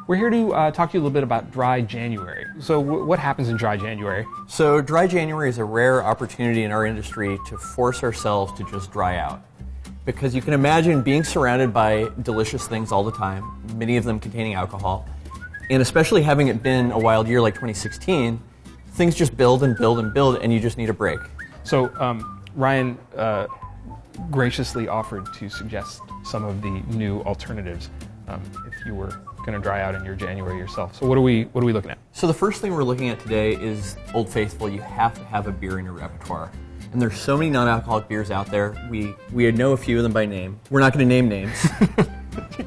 We're here to talk to you a little bit about dry January. So what happens in dry January? So dry January is a rare opportunity in our industry to force ourselves to just dry out. Because you can imagine being surrounded by delicious things all the time, many of them containing alcohol, and especially having it been a wild year like 2016, things just build and build and build, and you just need a break. So Ryan graciously offered to suggest some of the new alternatives if you were going to dry out in your January yourself. So what are we looking at? So the first thing we're looking at today is Old Faithful. You have to have a beer in your repertoire. And there's so many non-alcoholic beers out there. We know a few of them by name. We're not going to name names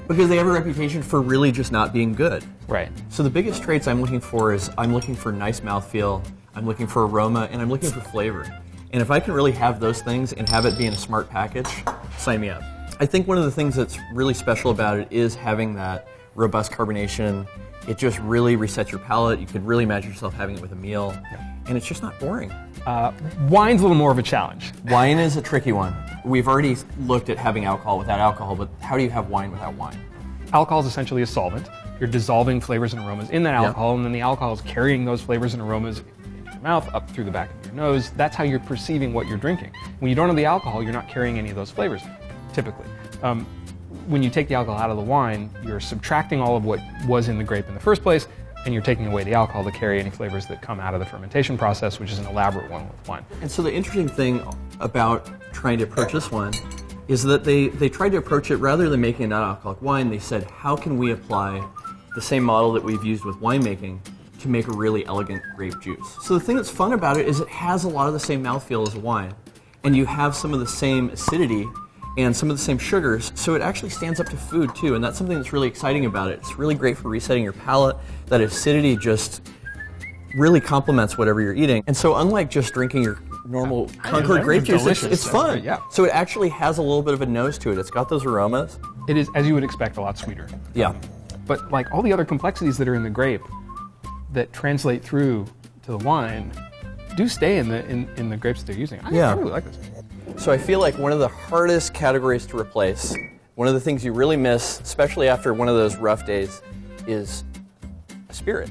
because they have a reputation for really just not being good. Right. So the biggest traits I'm looking for is I'm looking for nice mouthfeel, I'm looking for aroma, and I'm looking for flavor. And if I can really have those things and have it be in a smart package, sign me up. I think one of the things that's really special about it is having that robust carbonation. It just really resets your palate. You could really imagine yourself having it with a meal. And it's just not boring. Wine's a little more of a challenge. Wine is a tricky one. We've already looked at having alcohol without alcohol, but how do you have wine without wine? Alcohol is essentially a solvent. You're dissolving flavors and aromas in that alcohol, and then the alcohol is carrying those flavors and aromas into your mouth, up through the back of your nose. That's how you're perceiving what you're drinking. When you don't have the alcohol, you're not carrying any of those flavors, typically. When you take the alcohol out of the wine, you're subtracting all of what was in the grape in the first place, and you're taking away the alcohol to carry any flavors that come out of the fermentation process, which is an elaborate one with wine. And so the interesting thing about trying to approach this one is that they tried to approach it rather than making a non-alcoholic wine. They said, how can we apply the same model that we've used with winemaking to make a really elegant grape juice? So the thing that's fun about it is it has a lot of the same mouthfeel as wine, and you have some of the same acidity and some of the same sugars, so it actually stands up to food too, and that's something that's really exciting about it. It's really great for resetting your palate. That acidity just really complements whatever you're eating. And so unlike just drinking your normal Concord grape juice, it's fun. Yeah. So it actually has a little bit of a nose to it. It's got those aromas. It is, as you would expect, a lot sweeter. Yeah. But like all the other complexities that are in the grape that translate through to the wine do stay in the grapes that they're using. I really like this. So I feel like one of the hardest categories to replace, one of the things you really miss, especially after one of those rough days, is a spirit.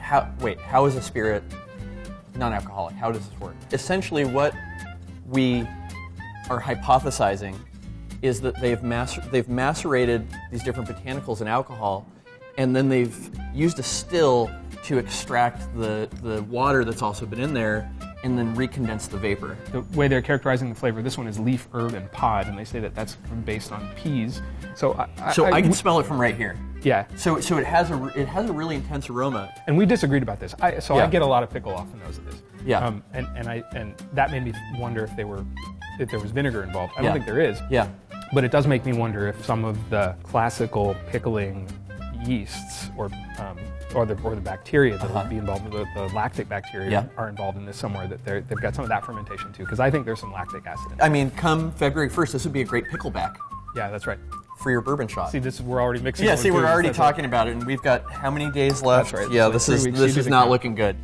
How is a spirit non-alcoholic? How does this work? Essentially what we are hypothesizing is that they've macerated these different botanicals in alcohol, and then they've used a still to extract the water that's also been in there, and then recondense the vapor. The way they're characterizing the flavor, this one is leaf, herb, and pod, and they say that that's based on peas. So I can smell it from right here. Yeah. So it has a really intense aroma. And we disagreed about this. I get a lot of pickle off the nose of this. Yeah. And that made me wonder if there was vinegar involved. I don't think there is. Yeah. But it does make me wonder if some of the classical pickling yeasts or the bacteria that will be involved, the lactic bacteria are involved in this somewhere, that they've got some of that fermentation too, because I think there's some lactic acid in it. I mean, come February 1st, this would be a great pickleback Yeah, that's right. for your bourbon shot. See, we're already mixing. Yeah, see, we're already talking about it, and we've got how many days left? That's right. Yeah, Like this is not looking good.